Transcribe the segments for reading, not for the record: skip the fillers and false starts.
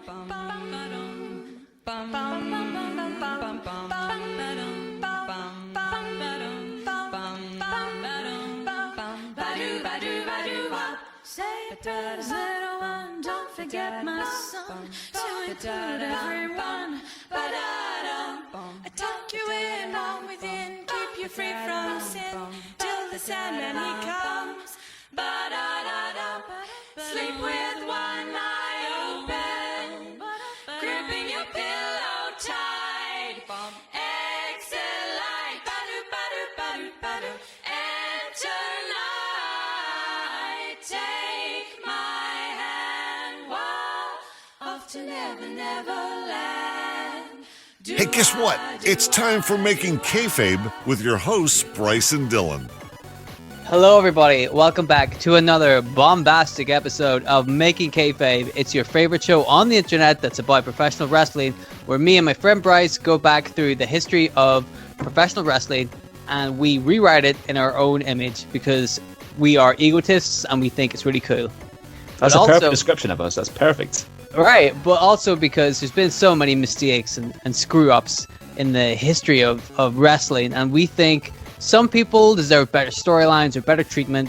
Little one, don't forget my son. To include everyone, I tuck you in, long within, keep you free from sin till the Sandman he comes. Sleep with one eye open, gripping your pillow tight. Exit light, ba-do. And tonight, take my hand, walk off to never land. Hey, guess what? It's time for Making Kayfabe with your hosts, Bryce and Dylan. Hello, everybody. Welcome back to another bombastic episode of Making Kayfabe. It's your favorite show on the internet that's about professional wrestling, where me and my friend Bryce go back through the history of professional wrestling and we rewrite it in our own image because we are egotists and we think it's really cool. That's a perfect description of us. That's perfect. Right, but also because there's been so many mistakes and screw-ups in the history of wrestling, and we think some people deserve better storylines or better treatment,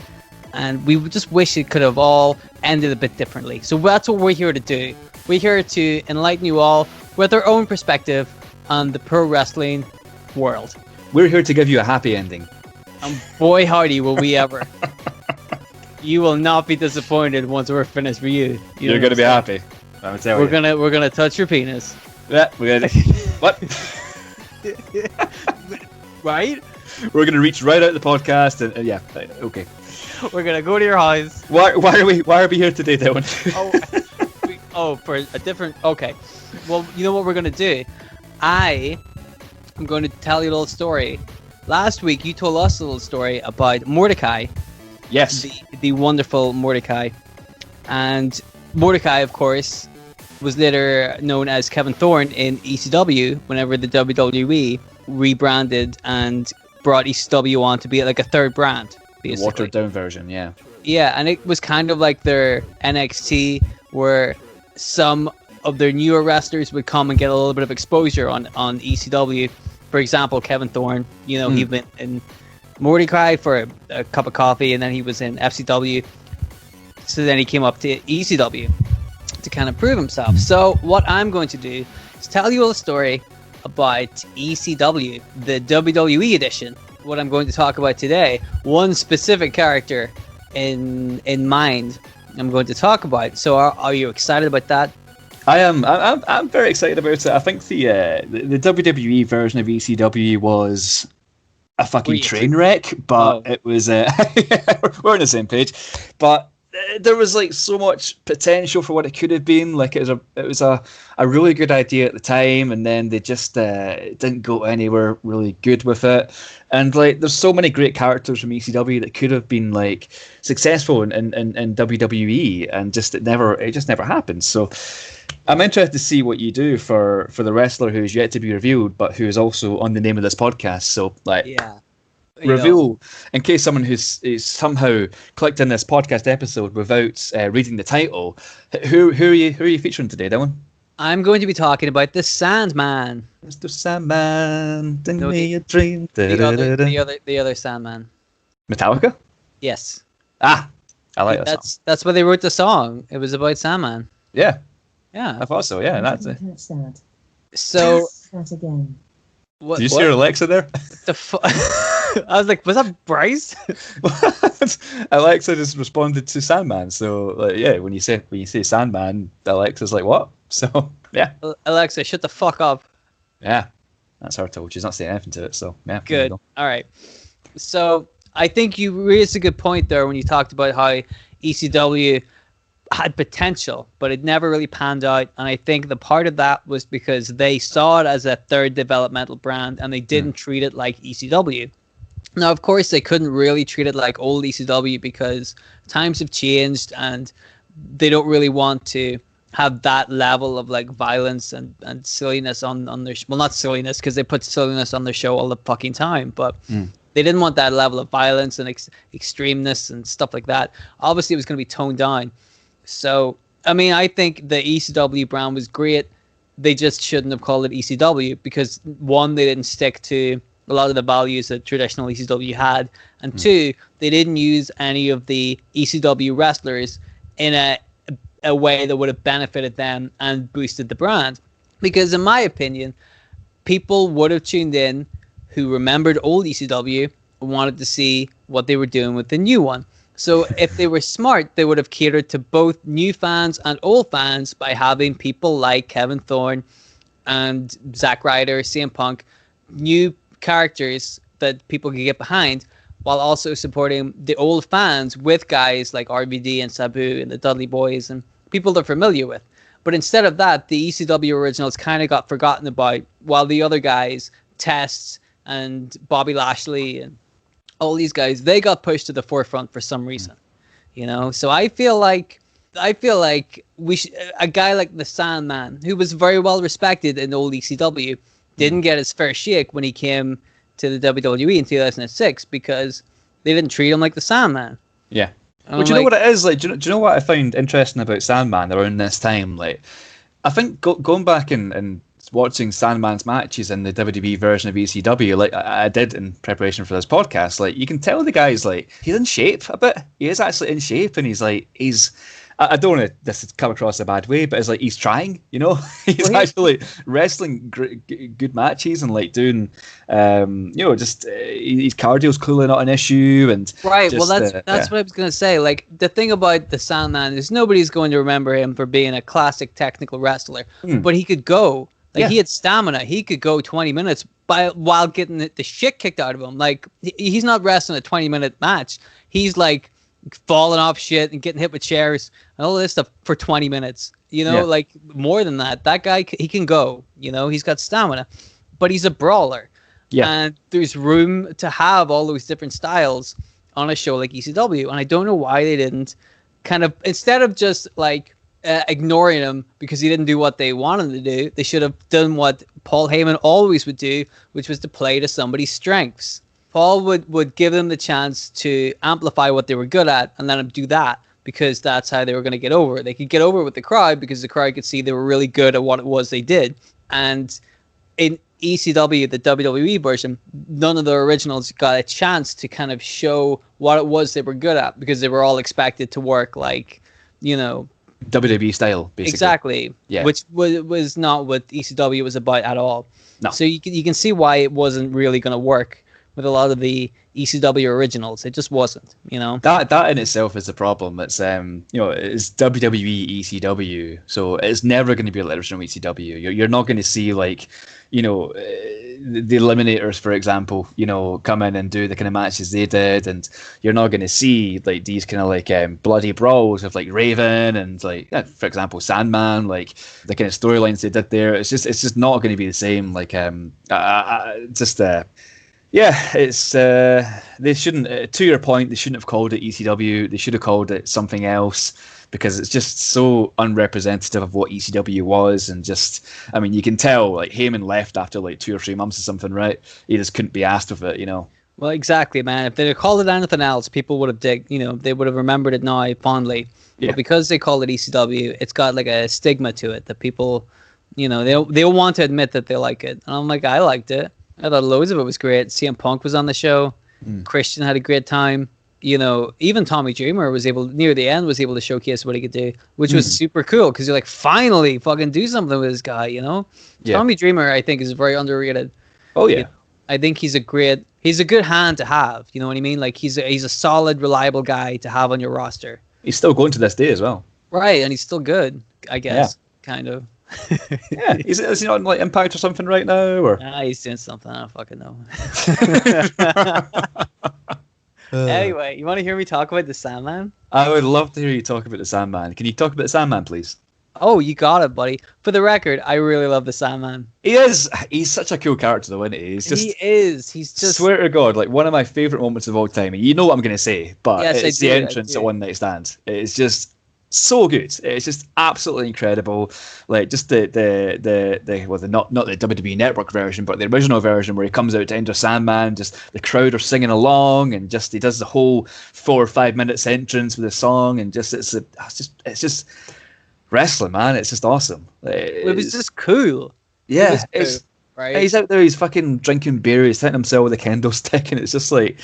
and we just wish it could have all ended a bit differently. So that's what we're here to do. We're here to enlighten you all with our own perspective on the pro wrestling world. We're here to give you a happy ending. And boy howdy will we ever. You will not be disappointed once we're finished with you. You're going to be happy. I'm telling you. We're gonna touch your penis. Yeah, we're gonna. What? Right? We're gonna reach right out the podcast and yeah, okay. We're gonna go to your house. Why are we here today, Dylan? For a different. Okay. Well, you know what we're gonna do. I'm going to tell you a little story. Last week, you told us a little story about Mordecai. Yes. The wonderful Mordecai, and Mordecai, of course, was later known as Kevin Thorne in ECW whenever the WWE rebranded and brought ECW on to be like a third brand, basically. Watered down version, yeah. Yeah, and it was kind of like their NXT, where some of their newer wrestlers would come and get a little bit of exposure on ECW. For example, Kevin Thorne, he went in Mordecai for a cup of coffee, and then he was in FCW. So then he came up to ECW to kind of prove himself. So what I'm going to do is tell you a story about ECW, the WWE edition. What I'm going to talk about today, one specific character in mind I'm going to talk about. So are you excited about that? I am. I'm very excited about it. I think the WWE version of ECW was a fucking train wreck, but it was we're on the same page. But there was like so much potential for what it could have been. Like it was a really good idea at the time, and then they just didn't go anywhere really good with it. And like there's so many great characters from ECW that could have been like successful in WWE, and it just never happened. So I'm interested to see what you do for the wrestler who's yet to be revealed, but who is also on the name of this podcast. So like, yeah. Reveal, in case someone who's somehow clicked in this podcast episode without reading the title, who are you featuring today, Dylan? I'm going to be talking about the Sandman. Mr. Sandman, bring me a dream. The other Sandman. Metallica? Yes. I like that song. That's why they wrote the song. It was about Sandman. Yeah. Yeah. I thought so, yeah. That's it. So... That again. Did you hear Alexa there? I was like, was that Bryce? Alexa just responded to Sandman. So like, yeah, when you say Sandman, Alexa's like, what? So yeah. Alexa, shut the fuck up. Yeah, that's her told. She's not saying anything to it. So yeah. Good. All right. So I think you raised a good point there when you talked about how ECW had potential, but it never really panned out. And I think the part of that was because they saw it as a third developmental brand and they didn't treat it like ECW. Now, of course, they couldn't really treat it like old ECW because times have changed and they don't really want to have that level of like violence and silliness on their well, not silliness because they put silliness on their show all the fucking time, but they didn't want that level of violence and extremeness and stuff like that. Obviously, it was going to be toned down. So I mean, I think the ECW brand was great. They just shouldn't have called it ECW because, one, they didn't stick to a lot of the values that traditional ECW had, and two, they didn't use any of the ECW wrestlers in a way that would have benefited them and boosted the brand. Because in my opinion, people would have tuned in who remembered old ECW and wanted to see what they were doing with the new one. So if they were smart, they would have catered to both new fans and old fans by having people like Kevin Thorne and Zack Ryder, CM Punk, new characters that people could get behind, while also supporting the old fans with guys like RVD and Sabu and the Dudley Boys and people they're familiar with. But instead of that, the ECW originals kind of got forgotten about, while the other guys, Test and Bobby Lashley and all these guys, they got pushed to the forefront for some reason, you know. So I feel like a guy like the Sandman, who was very well respected in old ECW, didn't get his fair shake when he came to the WWE in 2006 because they didn't treat him like the Sandman. Yeah. Well, do you know what it is? Like, do you know what I found interesting about Sandman around this time? Like, I think going back and watching Sandman's matches in the WWE version of ECW, like I did in preparation for this podcast, like you can tell the guy's like he's in shape a bit. He is actually in shape, and he's. I don't want this to come across a bad way, but it's like he's trying, you know. He's actually wrestling good matches and like doing, you know, just his cardio's clearly not an issue. And right, just, well, that's what I was gonna say. Like the thing about the Sandman is nobody's going to remember him for being a classic technical wrestler, but he could go. Like he had stamina. He could go 20 minutes while getting the shit kicked out of him. Like he's not wrestling a 20-minute match. He's like falling off shit and getting hit with chairs and all this stuff for 20 minutes, you know, like more than that. That guy, he can go, you know, he's got stamina, but he's a brawler. And there's room to have all those different styles on a show like ECW. And I don't know why they didn't kind of, instead of just like ignoring him because he didn't do what they wanted him to do, they should have done what Paul Heyman always would do, which was to play to somebody's strengths. Paul would give them the chance to amplify what they were good at and let them do that because that's how they were going to get over it. They could get over it with the crowd because the crowd could see they were really good at what it was they did. And in ECW, the WWE version, none of the originals got a chance to kind of show what it was they were good at because they were all expected to work like, you know, WWE style, basically. Exactly. Yeah. Which was not what ECW was about at all. No. So you can see why it wasn't really going to work with a lot of the ECW originals. It just wasn't, you know. That in itself is the problem. It's you know, it's WWE ECW, so it's never going to be like original ECW. You're not going to see like, you know, the Eliminators, for example, you know, come in and do the kind of matches they did, and you're not going to see like these kind of like bloody brawls with like Raven and like, for example, Sandman, like the kind of storylines they did there. It's just not going to be the same. Like yeah, it's they shouldn't. To your point, they shouldn't have called it ECW. They should have called it something else because it's just so unrepresentative of what ECW was. And just, I mean, you can tell like Heyman left after like 2 or 3 months or something, right? He just couldn't be asked with it, you know. Well, exactly, man. If they'd have called it anything else, people would have they would have remembered it now fondly. Yeah. But because they called it ECW, it's got like a stigma to it that people, you know, they'll want to admit that they like it. And I'm like, I liked it. I thought loads of it was great. CM Punk was on the show. Christian had a great time. You know, even Tommy Dreamer near the end was able to showcase what he could do, which was super cool because you're like, finally, fucking do something with this guy, you know? Yeah. Tommy Dreamer, I think, is very underrated. Oh, yeah. I think he's a good hand to have. You know what I mean? Like, he's a solid, reliable guy to have on your roster. He's still going to this day as well. Right, and he's still good, I guess, kind of. Yeah, is he not on like Impact or something right now? Or he's doing something. I don't fucking know. Anyway, you want to hear me talk about the Sandman? I would love to hear you talk about the Sandman. Can you talk about the Sandman, please? Oh, you got it, buddy. For the record, I really love the Sandman. He's such a cool character, though, isn't he? He is. He's just, swear to God, like one of my favourite moments of all time. You know what I'm going to say, but yes, it's the entrance at One Night Stand. It's just so good. It's just absolutely incredible. Like just the not the WWE Network version, but the original version where he comes out to Enter Sandman. Just the crowd are singing along, and just he does the whole 4 or 5 minutes entrance with the song, and just it's just wrestling, man. It's just awesome. It was just cool. Yeah, right. He's out there. He's fucking drinking beer. He's hitting himself with a kendo stick, and it's just like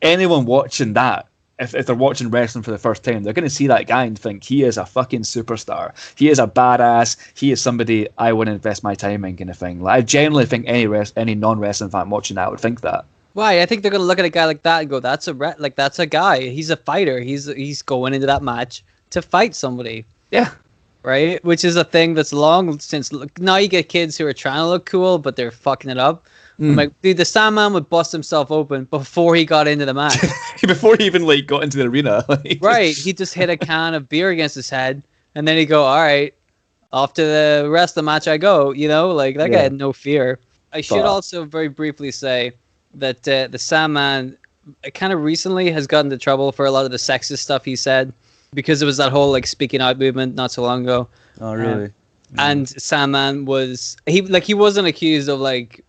anyone watching that. If they're watching wrestling for the first time, they're going to see that guy and think he is a fucking superstar. He is a badass. He is somebody I want to invest my time in, kind of thing. Like, I generally think any non-wrestling fan watching that would think that. Why? I think they're going to look at a guy like that and go, "That's a guy. He's a fighter. He's going into that match to fight somebody." Yeah. Right? Which is a thing that's long since. Now you get kids who are trying to look cool, but they're fucking it up. I'm like, dude, the Sandman would bust himself open before he got into the match. Before he even like got into the arena. Right. He just hit a can of beer against his head, and then he'd go, all right, off to the rest of the match I go. You know, like that guy had no fear. I should also very briefly say that the Sandman kind of recently has gotten into trouble for a lot of the sexist stuff he said, because it was that whole like speaking out movement not so long ago. Oh, really? And Sandman he wasn't accused of like,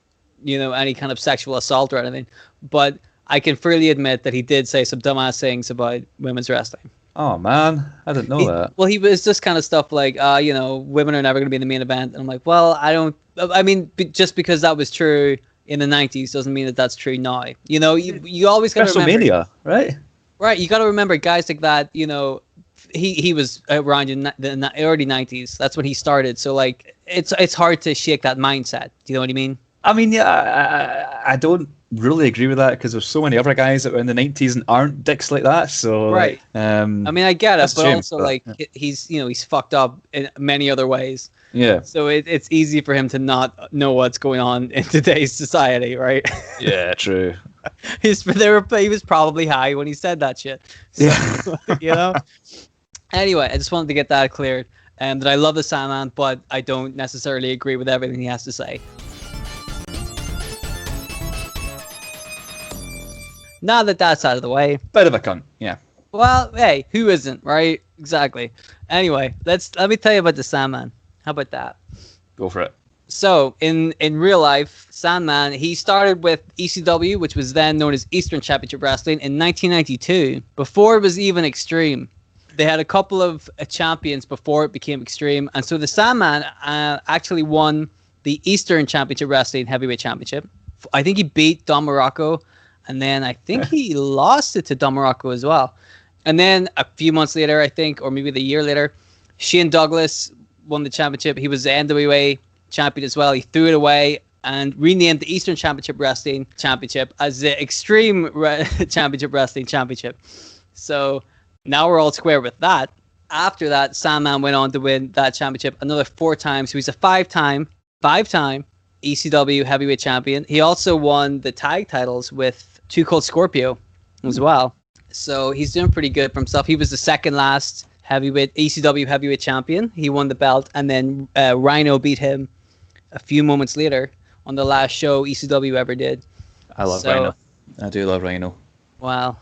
you know, any kind of sexual assault or anything, but I can freely admit that he did say some dumbass things about women's wrestling. Oh man, I didn't know that. Well, he was just kind of stuff like, you know, women are never going to be in the main event, and I'm like, well, I mean, just because that was true in the 90s doesn't mean that that's true now. You know, you always got to remember, WrestleMania, right? Right, you got to remember guys like that. You know, he was around in the early 90s. That's when he started. So like, it's hard to shake that mindset. Do you know what I mean? I mean, yeah, I don't really agree with that, because there's so many other guys that were in the 90s and aren't dicks like that. So right. I mean, I get it, but also like he's fucked up in many other ways. Yeah. So it's easy for him to not know what's going on in today's society, right? Yeah, true. He was probably high when he said that shit. So, Yeah. You know. Anyway, I just wanted to get that cleared, and that I love the Sandman, but I don't necessarily agree with everything he has to say. Now that that's out of the way. Bit of a cunt, yeah. Well, hey, who isn't, right? Exactly. Anyway, let me tell you about the Sandman. How about that? Go for it. So, in real life, Sandman, he started with ECW, which was then known as Eastern Championship Wrestling, in 1992, before it was even Extreme. They had a couple of champions before it became Extreme, and so the Sandman actually won the Eastern Championship Wrestling Heavyweight Championship. I think he beat Don Morocco, and then I think he lost it to Don Morocco as well. And then a few months later, I think, or maybe the year later, Shane Douglas won the championship. He was the NWA champion as well. He threw it away and renamed the Eastern Championship Wrestling Championship as the Extreme Championship Wrestling Championship. So now we're all square with that. After that, Sandman went on to win that championship another 4 times. So he's a five-time ECW heavyweight champion. He also won the tag titles with Too Cold Scorpio as well. So he's doing pretty good for himself. He was the second last ECW heavyweight champion. He won the belt, and then Rhino beat him a few moments later on the last show ECW ever did. I love Rhino. I do love Rhino. Wow.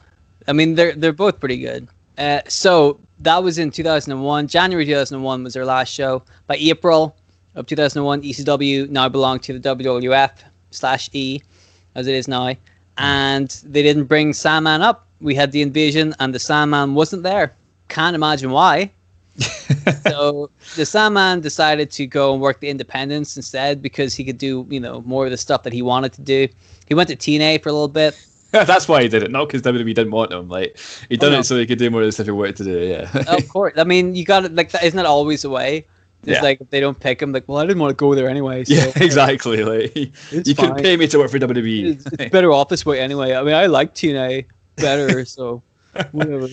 I mean, they're both pretty good. So that was in 2001. January 2001 was their last show. By April of 2001, ECW now belonged to the WWF/E, as it is now. And they didn't bring Sandman up. We had the invasion, and the Sandman wasn't there. Can't imagine why. So the Sandman decided to go and work the independents instead, because he could do, you know, more of the stuff that he wanted to do. He went to TNA for a little bit. That's why he did it, not because WWE didn't want him. Like, he done it so he could do more of the stuff he wanted to do. Yeah. Of course. I mean, you got it. Like, isn't that always the way? It's like, if they don't pick him, like, well, I didn't want to go there anyway. So, yeah, exactly. Like, you couldn't pay me to work for WWE. It's better off this way anyway. I mean, I like TNA better, so whatever.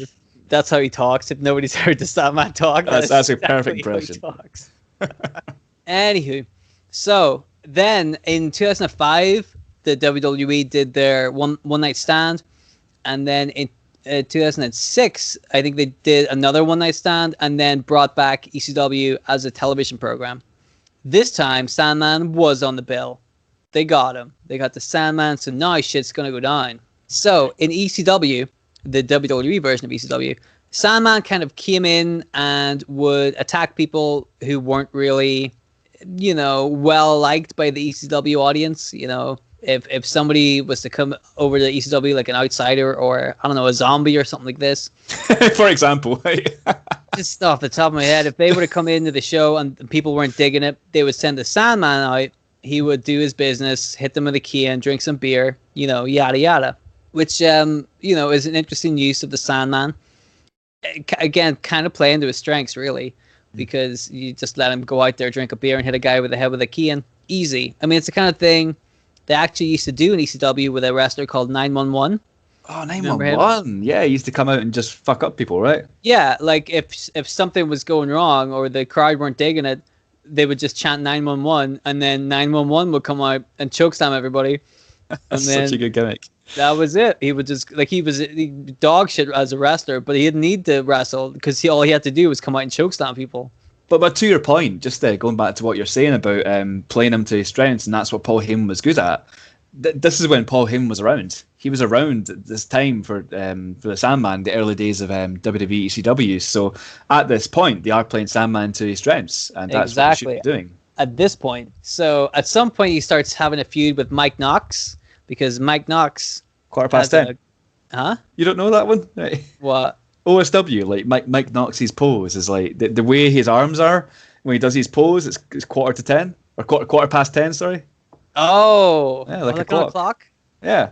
That's how he talks. If nobody's heard the Sandman talk, that's exactly a perfect impression. How he talks. Anywho, so then in 2005, the WWE did their one night stand, and then in 2006, I think they did another one night stand, and then brought back ECW as a television program. This time, Sandman was on the bill. They got him. They got the Sandman, so now shit's gonna go down. So in ECW, the WWE version of ECW, Sandman kind of came in and would attack people who weren't really, you know, well liked by the ECW audience. You know, if somebody was to come over to ECW like an outsider, or I don't know, a zombie or something like this, for example, just off the top of my head, if they were to come into the show and people weren't digging it, they would send the Sandman out. He would do his business, hit them with a key and drink some beer, yada yada. Which, is an interesting use of the Sandman. Again, kind of play into his strengths, really, because you just let him go out there, drink a beer, and hit a guy with the head with a key in. Easy. I mean, it's the kind of thing they actually used to do in ECW with a wrestler called 911. Oh, 911. Yeah, he used to come out and just fuck up people, right? Yeah, like if something was going wrong or the crowd weren't digging it, they would just chant 911, and then 911 would come out and chokeslam everybody. That's such a good gimmick. That was it. He would just, he was dog shit as a wrestler, but he didn't need to wrestle because all he had to do was come out and chokeslam people. But to your point, just going back to what you're saying about playing him to his strengths, and that's what Paul Heyman was good at. This is when Paul Heyman was around. He was around at this time for the Sandman, the early days of WWE ECW. So at this point, they are playing Sandman to his strengths, and that's what they should be doing. At this point. So at some point, he starts having a feud with Mike Knox, because Mike Knox... 10:15. Huh? You don't know that one? Right. What? OSW, like Mike Knox's pose is like the way his arms are when he does his pose. It's 10:15 or quarter past 10. Sorry. Oh, yeah, like a clock. Yeah.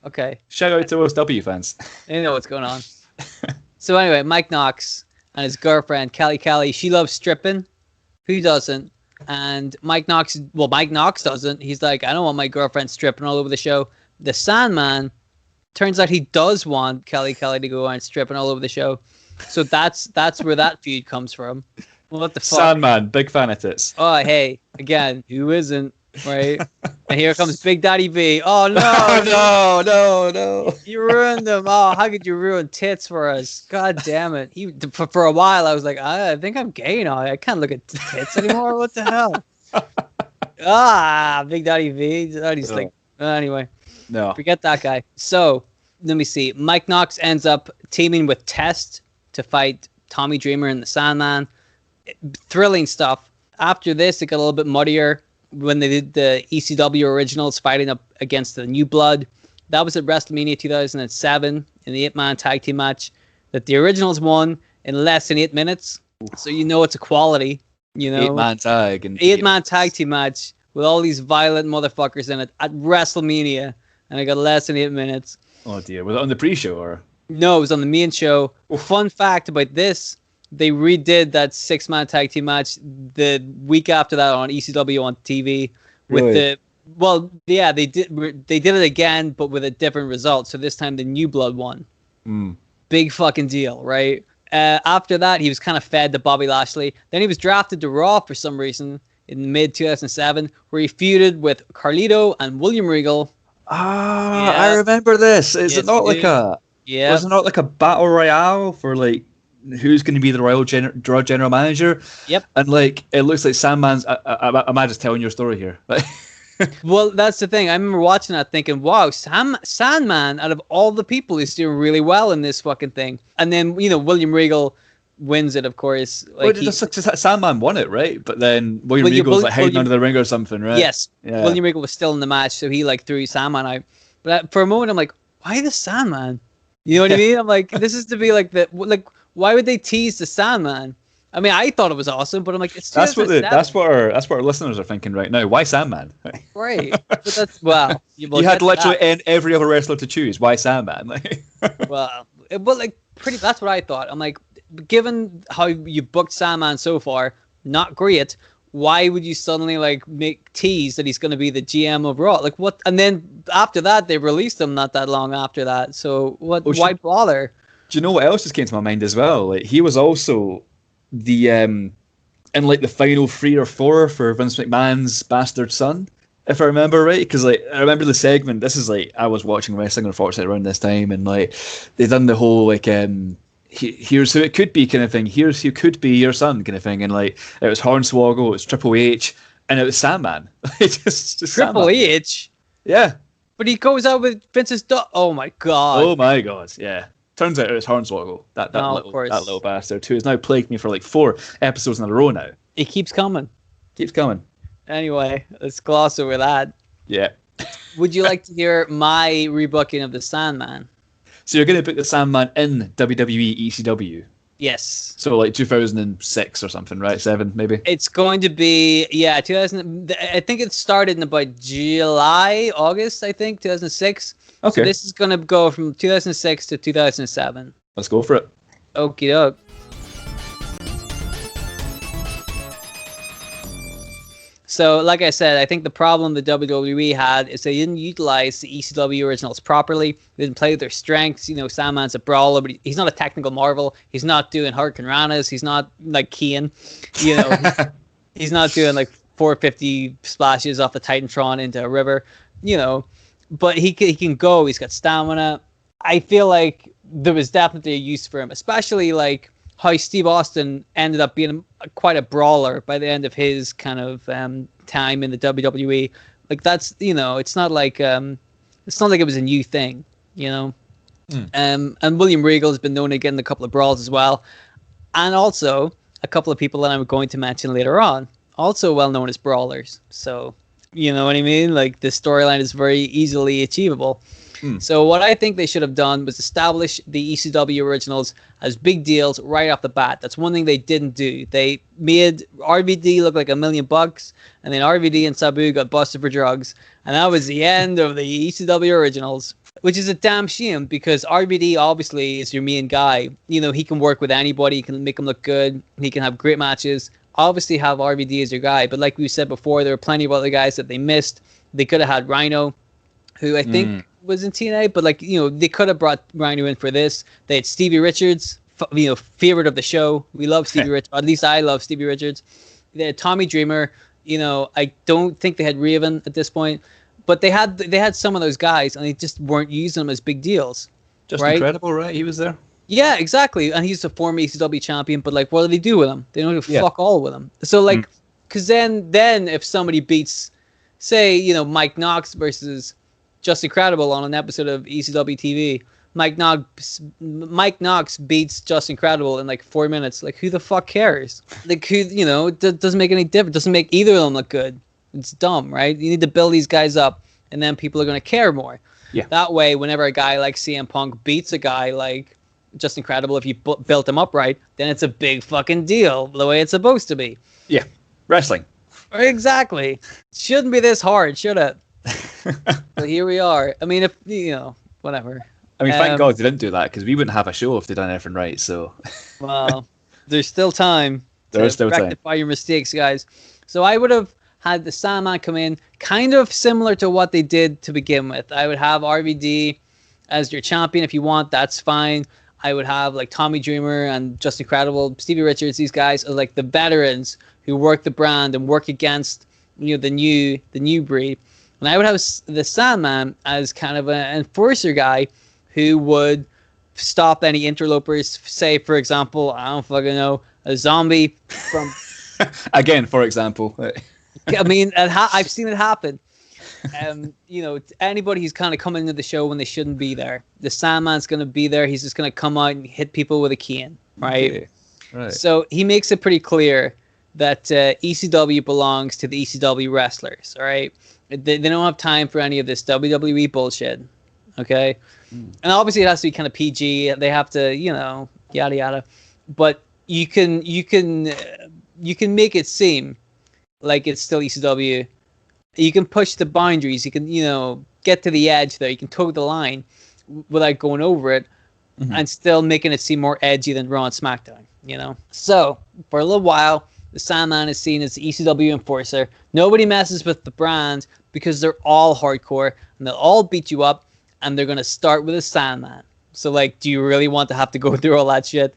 Okay. Shout out to OSW fans. They know what's going on. So anyway, Mike Knox and his girlfriend Kelly. She loves stripping. Who doesn't? And Mike Knox doesn't. He's like, I don't want my girlfriend stripping all over the show. The Sandman. Turns out he does want Kelly to go and stripping all over the show. So that's where that feud comes from. What the fuck? Sandman, big fan of tits. Oh, hey, again, who isn't, right? And here comes Big Daddy V. Oh, no. no. You ruined them. Oh, how could you ruin tits for us? God damn it. For a while, I was like, I think I'm gay now. I can't look at tits anymore. What the hell? Big Daddy V. He's like, anyway. No. Forget that guy. So, let me see. Mike Knox ends up teaming with Test to fight Tommy Dreamer and the Sandman. Thrilling stuff. After this, it got a little bit muddier when they did the ECW originals fighting up against the New Blood. That was at WrestleMania 2007 in the 8-man tag team match that the originals won in less than 8 minutes. So it's a quality. 8-man tag. And 8-man tag team match with all these violent motherfuckers in it at WrestleMania. And I got less than 8 minutes. Oh dear, was it on the pre-show or? No, it was on the main show. Fun fact about this, they redid that 6-man tag team match the week after that on ECW on TV. With they did it again, but with a different result. So this time the New Blood won. Big fucking deal, right? After that, he was kind of fed to Bobby Lashley. Then he was drafted to Raw for some reason in mid-2007, where he feuded with Carlito and William Regal. I remember this. Is it not like a? Yeah. Was it not like a battle royale for like who's going to be the Raw general manager? Yep. And like it looks like Sandman's. Am I just telling your story here? Well, that's the thing. I remember watching that, thinking, "Wow, Sandman, out of all the people, is doing really well in this fucking thing." And then William Regal wins it, of course. Like Sandman won it, right? But then William Regal's hiding under the ring or something, right? Yes. Yeah. William Regal was still in the match, so he threw Sandman out. But for a moment, I'm like, why the Sandman? You know what I mean? I'm like, this is to be why would they tease the Sandman? I mean, I thought it was awesome, but I'm like, it's that's what our listeners are thinking right now. Why Sandman? Right. But that's you had literally every other wrestler to choose. Why Sandman? That's what I thought. I'm like, given how you booked Sandman so far, not great. Why would you suddenly make tease that he's going to be the GM of Raw? Like what? And then after that, they released him not that long after that. So what? Why bother? Do you know what else just came to my mind as well? Like he was also the in the final 3 or 4 for Vince McMahon's bastard son, if I remember right. Because I remember the segment. This is I was watching wrestling unfortunately around this time, and they done the whole here's who it could be kind of thing. Here's who could be your son kind of thing. And it was Hornswoggle, it was Triple H, and it was Sandman. just Triple Sandman. H? Yeah. But he goes out with Vince's oh my god. Oh my god, yeah. Turns out it was Hornswoggle. That little bastard who has now plagued me for 4 episodes in a row now. He keeps coming. Anyway, let's gloss over that. Yeah. Would you like to hear my rebooking of the Sandman? So you're going to put the Sandman in WWE ECW? Yes. So like 2006 or something, right? 7 maybe. It's going to be 2000. I think it started in about July, August. I think 2006. Okay. So this is going to go from 2006 to 2007. Let's go for it. Okie doke. So, like I said, I think the problem the WWE had is they didn't utilize the ECW originals properly. They didn't play with their strengths. You know, Sandman's a brawler, but he's not a technical marvel. He's not doing Hurricane Ranas. He's not like Kane. You know, he's not doing like 450 splashes off the Titantron into a river. You know, but he can go. He's got stamina. I feel like there was definitely a use for him, especially like how Steve Austin ended up being quite a brawler by the end of his kind of time in the WWE. Like that's, you know, it's not like it was a new thing, you know. And William Regal has been known to get in a couple of brawls as well, and also a couple of people that I'm going to mention later on, also well known as brawlers. So you know what I mean? Like the storyline is very easily achievable. So what I think they should have done was establish the ECW originals as big deals right off the bat. That's one thing they didn't do. They made RVD look like $1 million, and then RVD and Sabu got busted for drugs, and that was the end of the ECW originals, which is a damn shame because RVD obviously is your main guy. You know, he can work with anybody, he can make them look good, he can have great matches. Obviously have RVD as your guy, but like we said before, there were plenty of other guys that they missed. They could have had Rhino, who I think was in TNA, but like, you know, they could have brought Rhino in for this. They had Stevie Richards, you know, favorite of the show. We love Stevie Richards. At least I love Stevie Richards. They had Tommy Dreamer. You know, I don't think they had Raven at this point, but they had some of those guys, and they just weren't using them as big deals. Just right? Incredible, right? He was there. Yeah, exactly. And he's a former ECW champion, but like, what do they do with him? They don't do fuck all with him. So like, because then if somebody beats, say, you know, Mike Knox versus Just Incredible on an episode of ECW TV, Mike Knox beats Just Incredible in like 4 minutes. Like, who the fuck cares? Like, who, you know, doesn't make any difference. Doesn't make either of them look good. It's dumb, right? You need to build these guys up, and then people are going to care more. Yeah. That way, whenever a guy like CM Punk beats a guy like Just Incredible, if you built him up right, then it's a big fucking deal, the way it's supposed to be. Yeah. Wrestling. Exactly. Shouldn't be this hard, should it? So here we are. I mean, if, you know, whatever. I mean, thank God they didn't do that, because we wouldn't have a show if they'd done everything right, so. Well, there's still time. There's still time. Rectify your mistakes, guys. So I would have had the Sandman come in, kind of similar to what they did to begin with. I would have RVD as your champion if you want, that's fine. I would have like Tommy Dreamer and Just Incredible, Stevie Richards, these guys are like the veterans who work the brand and work against, you know, the new breed. And I would have the Sandman as kind of an enforcer guy who would stop any interlopers. Say, for example, I don't fucking know, a zombie from... Again, for example. I mean, I've seen it happen. You know, anybody who's kind of coming into the show when they shouldn't be there. The Sandman's going to be there. He's just going to come out and hit people with a cane, right? Okay. Right. So he makes it pretty clear that ECW belongs to the ECW wrestlers, all right? They don't have time for any of this WWE bullshit, okay? And obviously it has to be kind of PG. They have to, you know, yada yada. But you can make it seem like it's still ECW. You can push the boundaries. You can, you know, get to the edge there. You can toe the line without going over it, and still making it seem more edgy than Raw and SmackDown, you know? So for a little while, the Sandman is seen as the ECW enforcer. Nobody messes with the brand because they're all hardcore and they'll all beat you up, and they're going to start with a Sandman. So, like, do you really want to have to go through all that shit?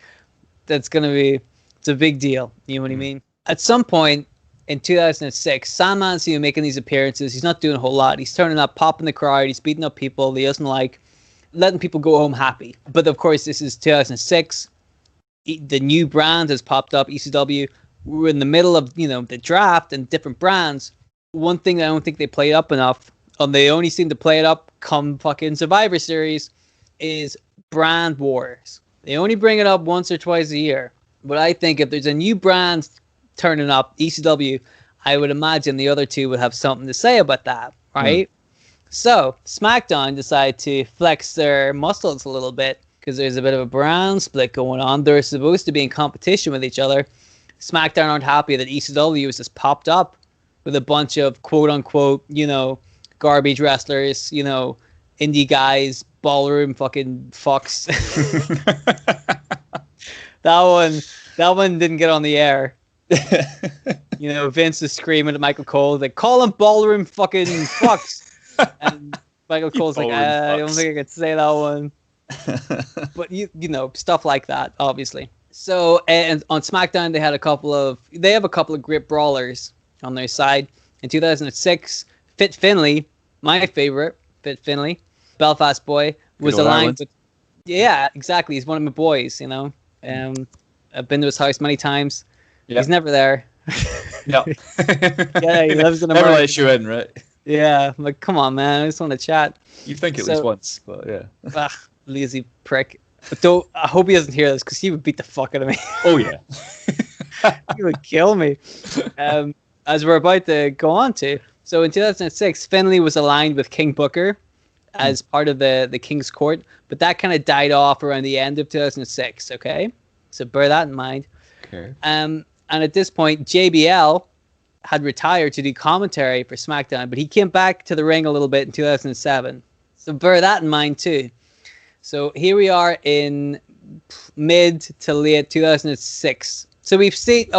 It's a big deal. You know what I mean? At some point in 2006, Sandman's making these appearances. He's not doing a whole lot. He's turning up, popping the crowd. He's beating up people he doesn't like, letting people go home happy. But of course, this is 2006. The new brand has popped up, ECW. We're in the middle of, you know, the draft and different brands. One thing I don't think they played up enough, and they only seem to play it up come fucking Survivor Series, is brand wars. They only bring it up once or twice a year. But I think if there's a new brand turning up, ECW, I would imagine the other two would have something to say about that, right? So SmackDown decided to flex their muscles a little bit, because there's a bit of a brand split going on. They're supposed to be in competition with each other. SmackDown aren't happy that ECW has just popped up with a bunch of quote unquote, garbage wrestlers, indie guys, ballroom fucking fucks. That one didn't get on the air. Vince is screaming at Michael Cole, like, call him ballroom fucking fucks. And Michael Cole's like, I don't think I could say that one. But stuff like that, obviously. So, and on SmackDown they have a couple of great brawlers on their side. In 2006, Fit Finlay, my favorite, Fit Finlay, Belfast boy, was aligned with. Yeah, exactly. He's one of my boys. I've been to his house many times. Yep. He's never there. No. Yeah, he lives in America. Never let you in, right? Yeah, I'm like, come on, man. I just want to chat. You think at least once, but yeah. Lazy prick. But I hope he doesn't hear this, because he would beat the fuck out of me. Oh, yeah. He would kill me. As we're about to go on to. So in 2006, Finlay was aligned with King Booker as part of the King's Court, but that kind of died off around the end of 2006, okay? So bear that in mind. Okay. And at this point, JBL had retired to do commentary for SmackDown, but he came back to the ring a little bit in 2007. So bear that in mind too. So here we are in mid to late 2006. So we've seen,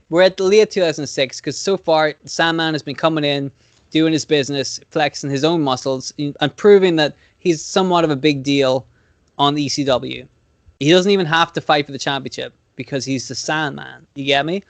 we're at the late 2006, because so far Sandman has been coming in, doing his business, flexing his own muscles, and proving that he's somewhat of a big deal on the ECW. He doesn't even have to fight for the championship, because he's the Sandman. You get me?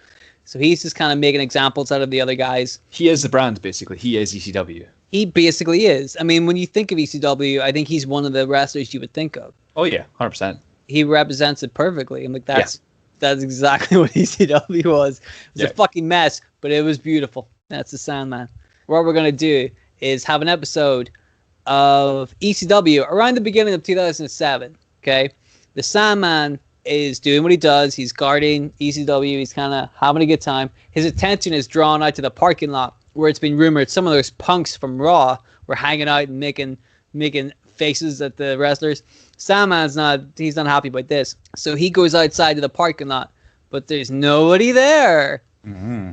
So he's just kind of making examples out of the other guys. He is the brand, basically. He is ECW. He basically is. I mean, when you think of ECW, I think he's one of the wrestlers you would think of. Oh, yeah, 100%. He represents it perfectly. I'm like, that's exactly what ECW was. It was a fucking mess, but it was beautiful. That's the Sandman. What we're going to do is have an episode of ECW around the beginning of 2007, okay? The Sandman is doing what he does. He's guarding ECW. He's kind of having a good time. His attention is drawn out to the parking lot, where it's been rumored some of those punks from Raw were hanging out and making faces at the wrestlers. Sandman's he's not happy about this. So he goes outside to the parking lot, but there's nobody there. Mm-hmm.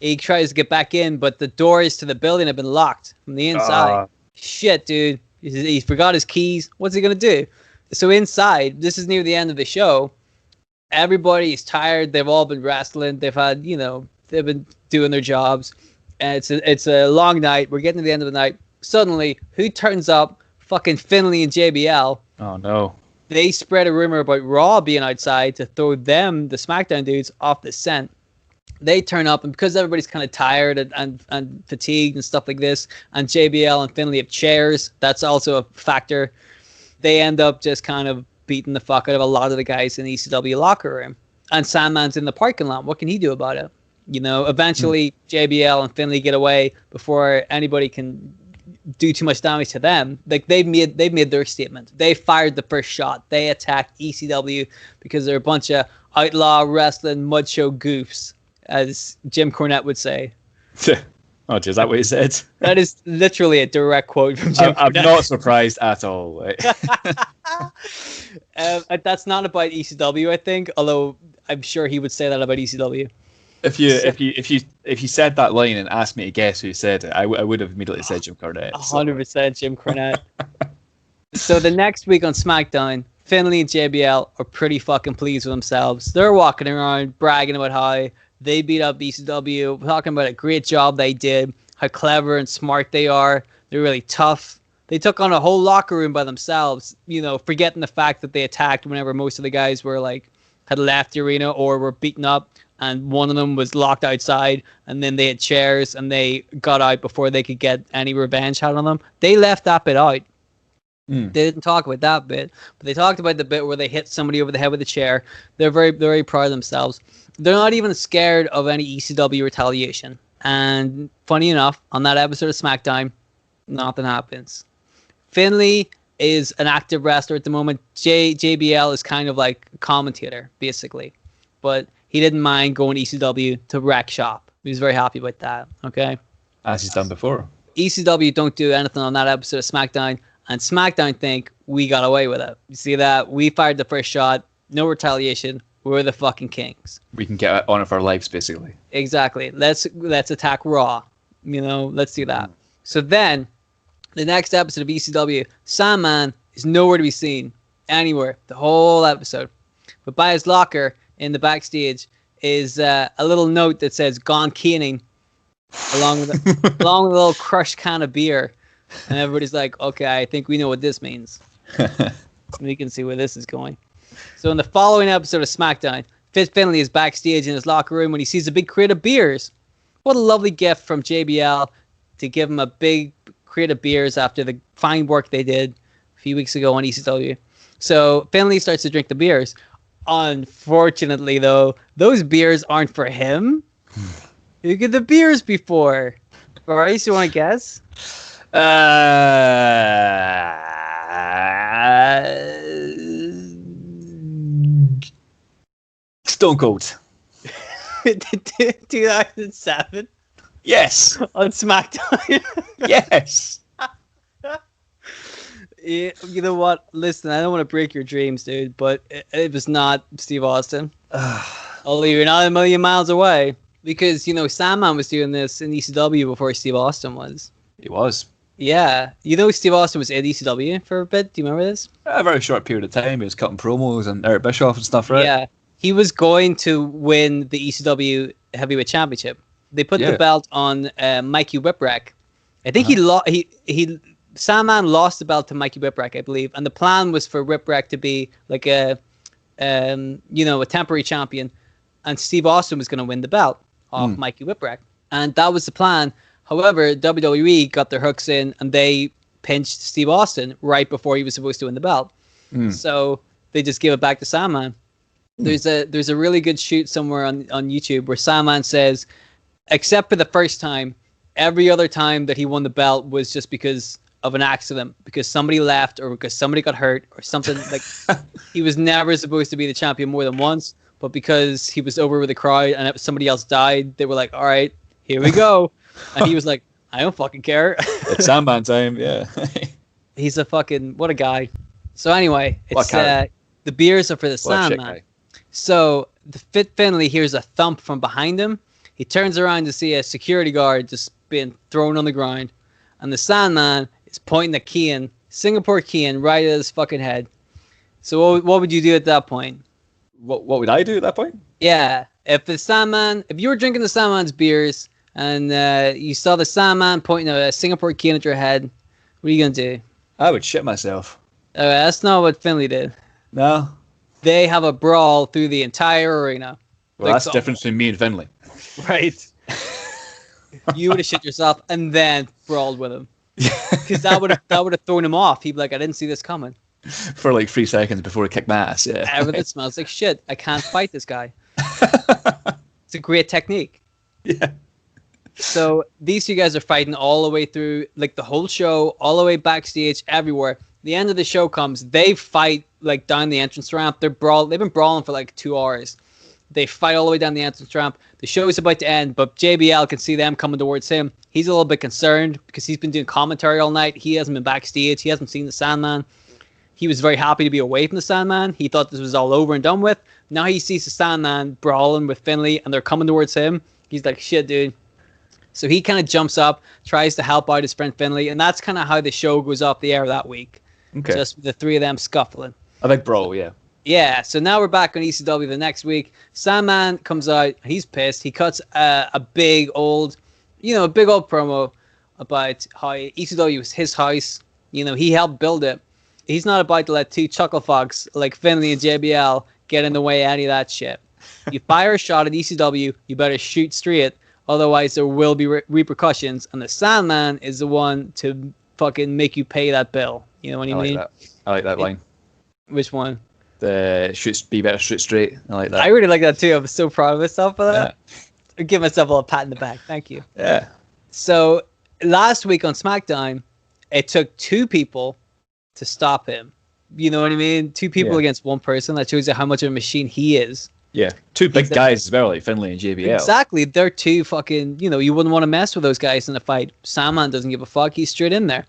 He tries to get back in, but the doors to the building have been locked from the inside. Shit, dude. He forgot his keys. What's he going to do? So inside, this is near the end of the show. Everybody's tired. They've all been wrestling. They've had, they've been doing their jobs. And it's a long night. We're getting to the end of the night. Suddenly, who turns up? Fucking Finlay and JBL. Oh, no. They spread a rumor about Raw being outside to throw them, the SmackDown dudes, off the scent. They turn up, and because everybody's kind of tired and fatigued and stuff like this, and JBL and Finlay have chairs, that's also a factor. They end up just kind of beating the fuck out of a lot of the guys in the ECW locker room. And Sandman's in the parking lot. What can he do about it? Eventually JBL and Finlay get away before anybody can do too much damage to them. Like they've made their statement. They fired the first shot. They attacked ECW because they're a bunch of outlaw wrestling mud show goofs, as Jim Cornette would say. Oh, is that what he said? That is literally a direct quote from Jim I'm Cornette. not surprised at all. That's not about ECW, I think, although I'm sure he would say that about ECW. If you said that line and asked me to guess who said it, I would have immediately said Jim Cornette. 100% Jim Cornette. So the next week on SmackDown, Finlay and JBL are pretty fucking pleased with themselves. They're walking around bragging about how they beat up ECW, talking about a great job they did, how clever and smart they are. They're really tough. They took on a whole locker room by themselves, forgetting the fact that they attacked whenever most of the guys were had left the arena or were beaten up, and one of them was locked outside, and then they had chairs and they got out before they could get any revenge had on them. They left that bit out. They didn't talk about that bit, but they talked about the bit where they hit somebody over the head with a chair. They're very proud of themselves. They're not even scared of any ECW retaliation. And funny enough, on that episode of SmackDown, nothing happens. Finlay is an active wrestler at the moment. JBL is kind of like a commentator, basically. But he didn't mind going ECW to wreck shop. He was very happy about that, okay? As he's done before. ECW don't do anything on that episode of SmackDown And SmackDown think we got away with it. You see that? We fired the first shot. No retaliation. We're the fucking kings. We can get on with our lives, basically. Exactly. Let's attack Raw. Let's do that. So then, the next episode of ECW, Sandman is nowhere to be seen anywhere. The whole episode. But by his locker in the backstage is a little note that says "Gone Caning," along with a little crushed can of beer. And everybody's like, okay, I think we know what this means. We can see where this is going. So in the following episode of SmackDown, Fit Finlay is backstage in his locker room when he sees a big crate of beers. What a lovely gift from JBL to give him a big crate of beers after the fine work they did a few weeks ago on ECW. So Finlay starts to drink the beers. Unfortunately, though, those beers aren't for him. Who could the beers be for? Bryce, you want to guess? Stone Cold. 2007 Yes. on SmackDown. Yes. You know what? Listen, I don't want to break your dreams, dude, but it was not Steve Austin. Although you're not a million miles away, because Sandman was doing this in ECW before Steve Austin was. He was. Yeah, Steve Austin was in ECW for a bit. Do you remember this? A very short period of time. He was cutting promos and Eric Bischoff and stuff, right? Yeah, he was going to win the ECW Heavyweight Championship. They put the belt on Mikey Whipwreck. I think Sandman lost the belt to Mikey Whipwreck, I believe, and the plan was for Whipwreck to be like a temporary champion, and Steve Austin was going to win the belt off Mikey Whipwreck, and that was the plan. However, WWE got their hooks in, and they pinched Steve Austin right before he was supposed to win the belt. So they just gave it back to Sandman. There's a really good shoot somewhere on YouTube where Sandman says, except for the first time, every other time that he won the belt was just because of an accident, because somebody left or because somebody got hurt or something. Like he was never supposed to be the champion more than once, but because he was over with the crowd and somebody else died, they were like, all right, here we go. And he was like, I don't fucking care. It's Sandman time, yeah. He's a fucking, what a guy. So anyway, it's the beers are for the Sandman. So the Fit Finlay hears a thump from behind him. He turns around to see a security guard just being thrown on the ground. And the Sandman is pointing at Kane, Singapore Kane, right at his fucking head. So what would you do at that point? What would I do at that point? Yeah. If you were drinking the Sandman's beers and you saw the Sandman pointing at a Singapore Kane at your head, what are you going to do? I would shit myself. That's not what Finlay did. No. They have a brawl through the entire arena. Well, that's the difference between me and Finlay. Right. You would have shit yourself and then brawled with him. Because that would have thrown him off. He'd be like, I didn't see this coming. For like 3 seconds before he kicked my ass, yeah. Everything smells like shit. I can't fight this guy. It's a great technique. Yeah. So these two guys are fighting all the way through, like the whole show, all the way backstage, everywhere. The end of the show comes, they fight like down the entrance ramp. They've been brawling for like 2 hours. They fight all the way down the entrance ramp. The show is about to end, but JBL can see them coming towards him. He's a little bit concerned because he's been doing commentary all night. He hasn't been backstage. He hasn't seen the Sandman. He was very happy to be away from the Sandman. He thought this was all over and done with. Now he sees the Sandman brawling with Finlay, and they're coming towards him. He's like, shit, dude. So he kind of jumps up, tries to help out his friend Finlay, and that's kind of how the show goes off the air that week. Okay. Just the three of them scuffling. A big brawl, yeah. Yeah, so now we're back on ECW the next week. Sandman comes out. He's pissed. He cuts a big old promo about how ECW was his house. He helped build it. He's not about to let two chuckle fogs like Finlay and JBL get in the way of any of that shit. You fire a shot at ECW, you better shoot straight. Otherwise, there will be repercussions. And the Sandman is the one to fucking make you pay that bill. You know what I mean? I like that line. Which one? Be better shoot straight. I like that. I really like that too. I'm so proud of myself for that. Yeah. I give myself a little pat in the back. Thank you. Yeah. So last week on SmackDown, it took 2 people to stop him. You know what I mean? 2 people against 1 person. That shows you how much of a machine he is. Yeah. 2 big guys as well, like Finlay and JBL. Exactly. They're 2 fucking, you wouldn't want to mess with those guys in a fight. Sandman doesn't give a fuck. He's straight in there.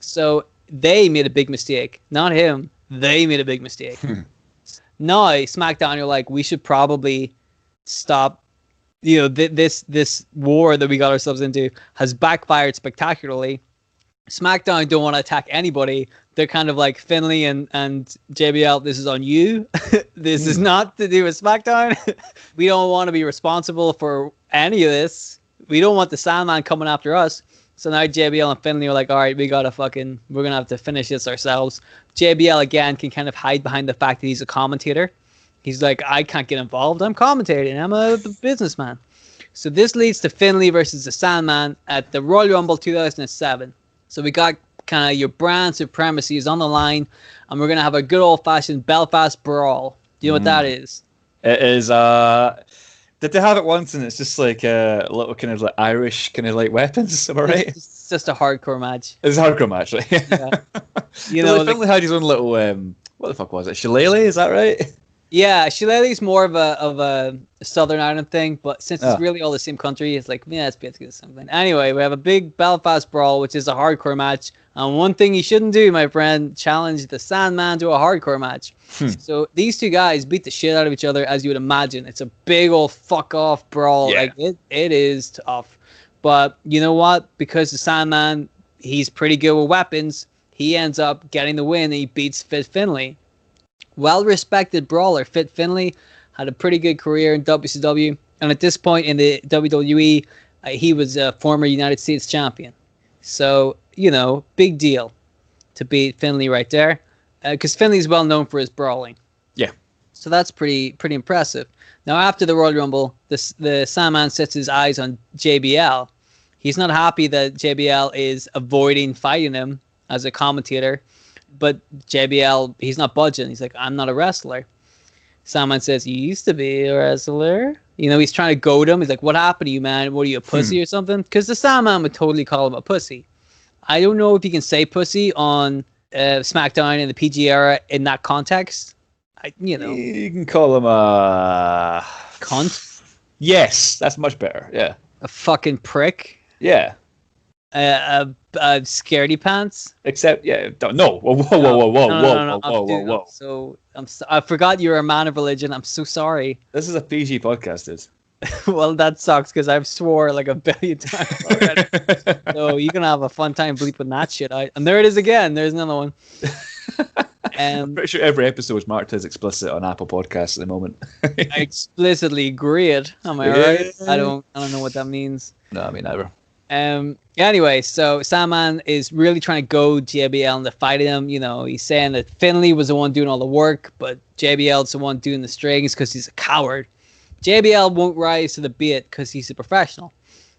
So they made a big mistake. Not him. They made a big mistake. Now, SmackDown are like, we should probably stop. This war that we got ourselves into has backfired spectacularly. SmackDown don't want to attack anybody. They're kind of like Finlay and JBL. This is on you. This is not to do with SmackDown. We don't want to be responsible for any of this. We don't want the Sandman coming after us. So now JBL and Finlay are like, all right, we're going to have to finish this ourselves. JBL, again, can kind of hide behind the fact that he's a commentator. He's like, I can't get involved. I'm commentating. I'm a businessman. So this leads to Finlay versus the Sandman at the Royal Rumble 2007. So we got kind of your brand supremacy is on the line, and we're going to have a good old-fashioned Belfast brawl. Do you know what that is? It is, did they have it once and it's just like a little kind of like Irish kind of like weapons, am I right? It's just a hardcore match. It's a hardcore match, right? Yeah. Finlay had his own little, what the fuck was it? Shillelagh, is that right? Yeah, Shillelagh is more of a Southern Ireland thing, but since it's really all the same country, it's like, yeah, it's basically something. Anyway, we have a big Belfast brawl, which is a hardcore match. And one thing you shouldn't do, my friend, challenge the Sandman to a hardcore match. So these two guys beat the shit out of each other, as you would imagine. It's a big old fuck off brawl. Yeah. Like it is tough. But you know what? Because the Sandman, he's pretty good with weapons, he ends up getting the win and he beats Fit Finlay. Well-respected brawler, Fit Finlay had a pretty good career in WCW, and at this point in the WWE, he was a former United States champion. So, big deal to beat Finlay right there, because Finlay's well known for his brawling. Yeah. So that's pretty impressive. Now, after the Royal Rumble, the Sandman sets his eyes on JBL. He's not happy that JBL is avoiding fighting him as a commentator. But JBL, he's not budging. He's like, I'm not a wrestler. Sandman says, you used to be a wrestler. He's trying to goad him. He's like, what happened to you, man? What are you, a pussy or something? Because the Sandman would totally call him a pussy. I don't know if you can say pussy on SmackDown in the PG era in that context. You can call him a cunt. Yes, that's much better. Yeah. A fucking prick. Yeah. A scaredy pants. Except, yeah, no. Whoa. So I forgot you're a man of religion. I'm so sorry. This is a PG podcast, dude. Well, that sucks because I've swore like a billion times already. So you're gonna have a fun time bleeping that shit out. And there it is again. There's another one. I'm pretty sure every episode is marked as explicit on Apple Podcasts at the moment. Explicitly agreed. Am I right? I don't know what that means. No, me neither. Anyway, so Sandman is really trying to goad JBL into fighting him. He's saying that Finlay was the one doing all the work, but JBL's the one doing the strings because he's a coward. JBL won't rise to the bait because he's a professional.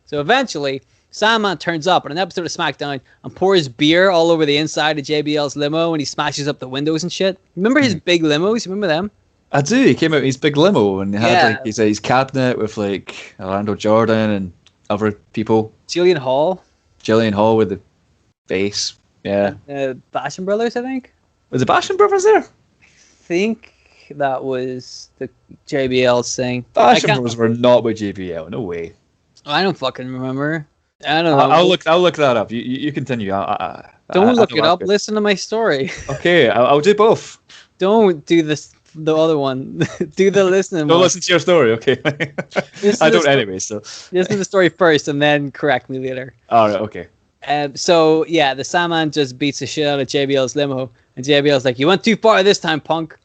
So eventually, Sandman turns up on an episode of SmackDown and pours beer all over the inside of JBL's limo, and he smashes up the windows and shit. Remember his big limos? Remember them? I do. He came out in his big limo and he had his cabinet with like Orlando Jordan and other people. Jillian Hall with the face. Yeah. Basham Brothers, I think. Was the Basham Brothers there? I think that was the JBL thing. Basham Brothers were not with JBL. No way. I don't fucking remember. I don't know. I'll look that up. You continue. Don't look it up. Listen to my story. Okay, I'll do both. Don't do this. The other one. Do the listening. Don't listen to your story, okay? I don't anyway, so. Listen to the story first and then correct me later. All right, okay. So, yeah, the Sandman just beats the shit out of JBL's limo. And JBL's like, you went too far this time, punk.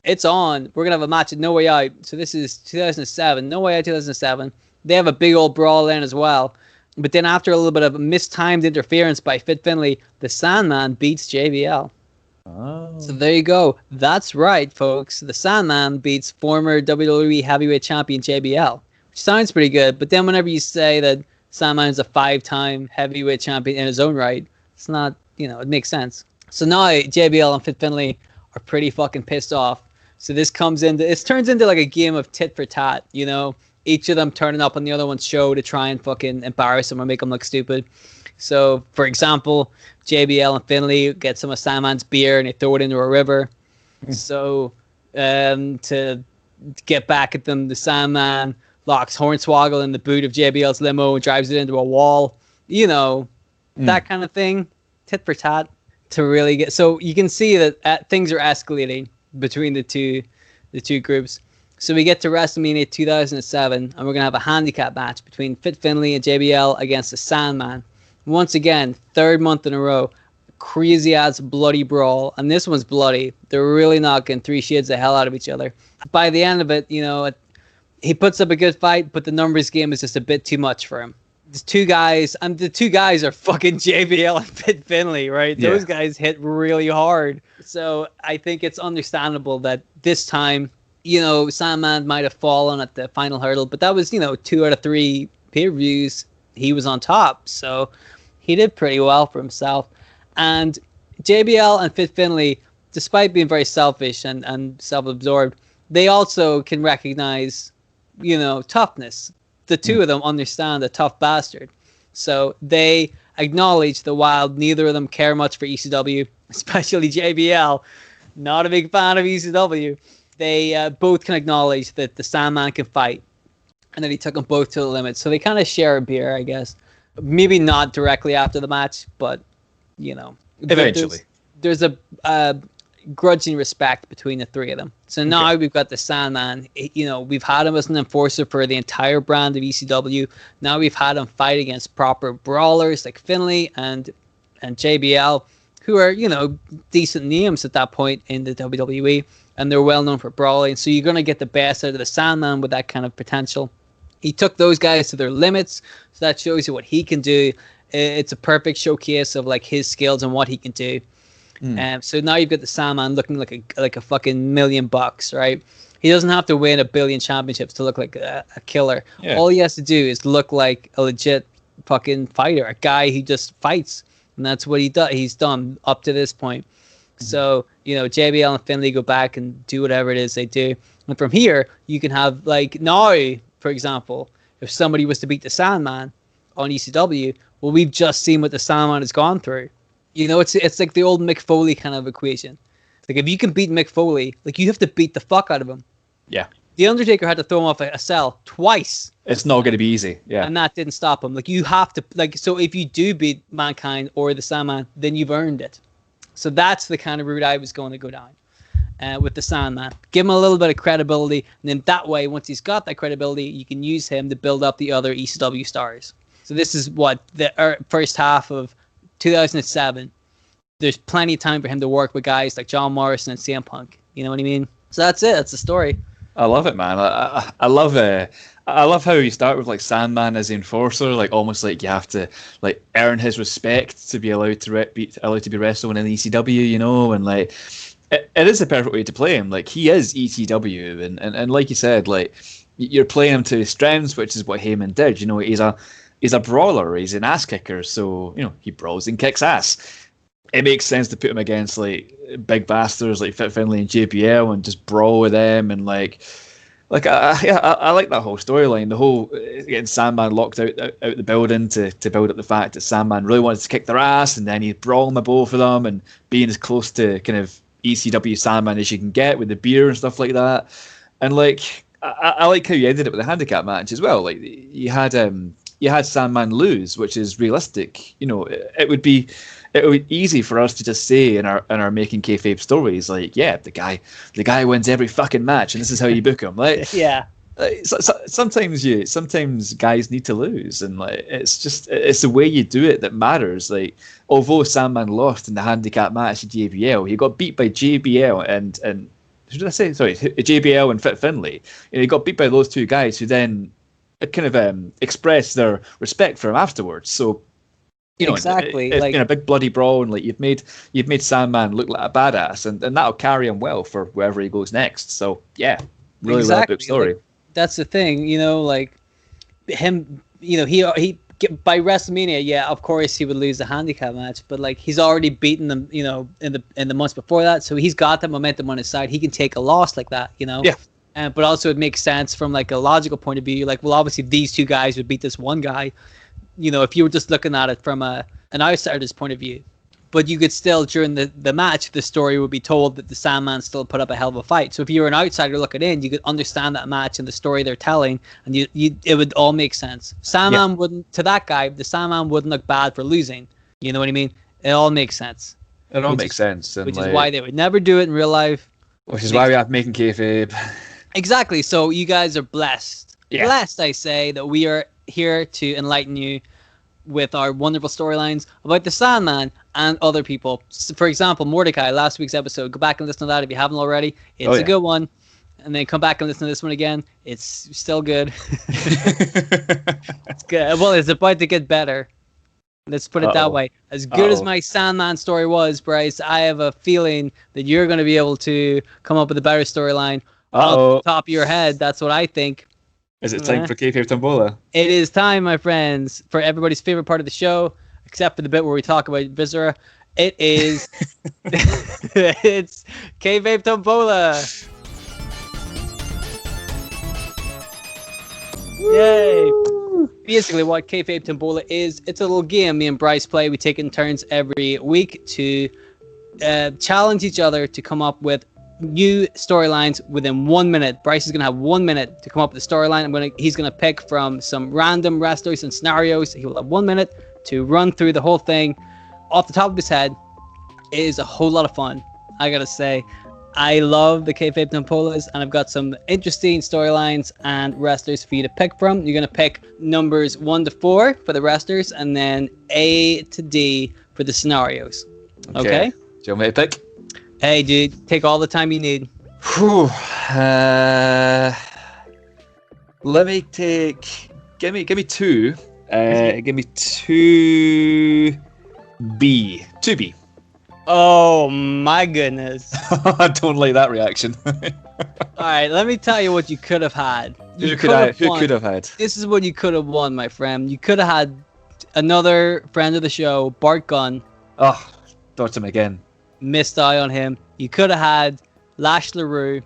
It's on. We're going to have a match at No Way Out. So this is 2007. No Way Out 2007. They have a big old brawl then as well. But then after a little bit of mistimed interference by Fit Finlay, the Sandman beats JBL. Oh. So there you go. That's right, folks. The Sandman beats former WWE heavyweight champion JBL, which sounds pretty good. But then whenever you say that Sandman is a 5-time heavyweight champion in his own right, it's not, it makes sense. So now JBL and Fit Finlay are pretty fucking pissed off. So this turns into like a game of tit for tat, each of them turning up on the other one's show to try and fucking embarrass them or make them look stupid. So, for example, JBL and Finlay get some of Sandman's beer and they throw it into a river. So, to get back at them, the Sandman locks Hornswoggle in the boot of JBL's limo and drives it into a wall. That kind of thing. Tit for tat. to really get. So you can see that things are escalating between the two groups. So we get to WrestleMania 2007, and we're gonna have a handicap match between Fit Finlay and JBL against the Sandman. Once again, third month in a row, crazy ass bloody brawl, and this one's bloody. They're really knocking three shades the hell out of each other. By the end of it, he puts up a good fight, but the numbers game is just a bit too much for him. There's two guys, and the two guys are fucking JBL and Fit Finlay, right? Those guys hit really hard. So I think it's understandable that this time, Sandman might have fallen at the final hurdle, but that was, 2 out of 3 pay-per-views. He was on top, so he did pretty well for himself. And JBL and Fit Finlay, despite being very selfish and self-absorbed, they also can recognize, toughness. The two of them understand a tough bastard. So they acknowledge that while neither of them care much for ECW, especially JBL, not a big fan of ECW, they both can acknowledge that the Sandman can fight and that he took them both to the limit. So they kind of share a beer, I guess. Maybe not directly after the match, but, eventually. There's a grudging respect between the three of them. So now we've got the Sandman. We've had him as an enforcer for the entire brand of ECW. Now we've had him fight against proper brawlers like Finlay and JBL, who are, decent names at that point in the WWE, and they're well known for brawling. So you're going to get the best out of the Sandman with that kind of potential. He took those guys to their limits, so that shows you what he can do. It's a perfect showcase of like his skills and what he can do. So now you've got the Sandman looking like a fucking $1 million, right? He doesn't have to win 1 billion championships to look like a killer. Yeah. All he has to do is look like a legit fucking fighter, a guy who just fights, and that's what he's done up to this point. So JBL and Finlay go back and do whatever it is they do, and from here you can have like now, for example, if somebody was to beat the Sandman on ECW, well, we've just seen what the Sandman has gone through. It's like the old Mick Foley kind of equation. Like, if you can beat Mick Foley, like, you have to beat the fuck out of him. Yeah. The Undertaker had to throw him off a cell twice. It's not going to be easy. Yeah. And that didn't stop him. Like, you have to, like, so if you do beat Mankind or the Sandman, then you've earned it. So that's the kind of route I was going to go down with the Sandman. Give him a little bit of credibility, and then that way, once he's got that credibility, you can use him to build up the other ECW stars. So this is what the first half of 2007. There's plenty of time for him to work with guys like John Morrison and CM Punk. You know what I mean? So that's it. That's the story. I love it, man. I love how you start with like Sandman as the enforcer, like almost like you have to like earn his respect to be allowed to be wrestling in ECW, and like it is the perfect way to play him. Like, he is ECW, and like you said, like you're playing him to his strengths, which is what Heyman did. He's a brawler, he's an ass kicker, so he brawls and kicks ass. It makes sense to put him against like big bastards like Fit Finlay and JBL and just brawl with them, and I like that whole storyline. The whole getting Sandman locked out the building to build up the fact that Sandman really wanted to kick their ass, and then he's brawling with both of them and being as close to kind of ECW Sandman as you can get with the beer and stuff like that. And like I like how you ended it with a handicap match as well. Like you had Sandman lose, which is realistic. It would be easy for us to just say in our Making Kayfabe stories, like, yeah, the guy wins every fucking match, and this is how you book him. Like, yeah. Sometimes guys need to lose, and like it's the way you do it that matters. Like, although Sandman lost in the handicap match to JBL, he got beat by JBL and who did I say? Sorry, JBL and Fit Finlay. He got beat by those two guys who then kind of expressed their respect for him afterwards. So. Exactly. It's been a big bloody brawl, and like you've made Sandman look like a badass, and that'll carry him well for wherever he goes next. So yeah, really well built story. Like, that's the thing, like him. He by WrestleMania, yeah, of course he would lose the handicap match, but like he's already beaten them, in the months before that, so he's got the momentum on his side. He can take a loss like that, Yeah. But also it makes sense from like a logical point of view. Like, well, obviously these two guys would beat this one guy. If you were just looking at it from an outsider's point of view. But you could still, during the match, the story would be told that the Sandman still put up a hell of a fight. So if you were an outsider looking in, you could understand that match and the story they're telling, and it would all make sense. Sandman wouldn't, to that guy, the Sandman wouldn't look bad for losing. You know what I mean? It all makes sense. It all makes sense. And which is why they would never do it in real life. Which is why we have Making Kayfabe. Exactly. So you guys are blessed. Yeah. Blessed, I say, that we are here to enlighten you with our wonderful storylines about the Sandman and other people. So, for example, Mordecai, last week's episode. Go back and listen to that if you haven't already. It's a good one. And then come back and listen to this one again. It's still good. It's good. Well, it's about to get better. Let's put it that way. As good as my Sandman story was, Bryce, I have a feeling that you're going to be able to come up with a better storyline off the top of your head. That's what I think. Is it time for Kayfabe Tombola? It is time, my friends, for everybody's favorite part of the show, except for the bit where we talk about Viscera. It is... it's Kayfabe Tombola. Yay! Basically, what Kayfabe Tombola is, it's a little game me and Bryce play. We take it in turns every week to challenge each other to come up with new storylines within 1 minute. Bryce is going to have 1 minute to come up with a storyline. He's going to pick from some random wrestlers and scenarios. He will have 1 minute to run through the whole thing off the top of his head. It is a whole lot of fun, I got to say. I love the Kayfabe Tombolas, and I've got some interesting storylines and wrestlers for you to pick from. You're going to pick numbers 1 to 4 for the wrestlers, and then A to D for the scenarios. Okay? Do you want me to pick? Hey, dude, take all the time you need. Whew. Let me take... Give me 2. Give me 2B. 2B. Oh my goodness. I don't like that reaction. Alright, let me tell you what you could have had. Who could have had? This is what you could have won, my friend. You could have had another friend of the show, Bart Gunn. Oh, dodged him again. Missed eye on him. You could have had Lash LaRue,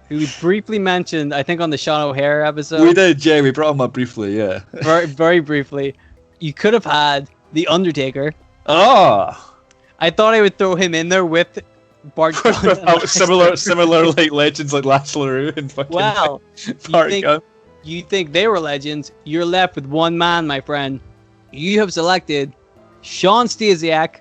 who we briefly mentioned, I think, on the Sean O'Hare episode. We did, yeah. We brought him up briefly, yeah. Very, very briefly. You could have had The Undertaker. Oh! I thought I would throw him in there with Bart Gunn. similar like legends like Lash LaRue and fucking Bart Gunn. You think they were legends? You're left with one man, my friend. You have selected Sean Stasiak.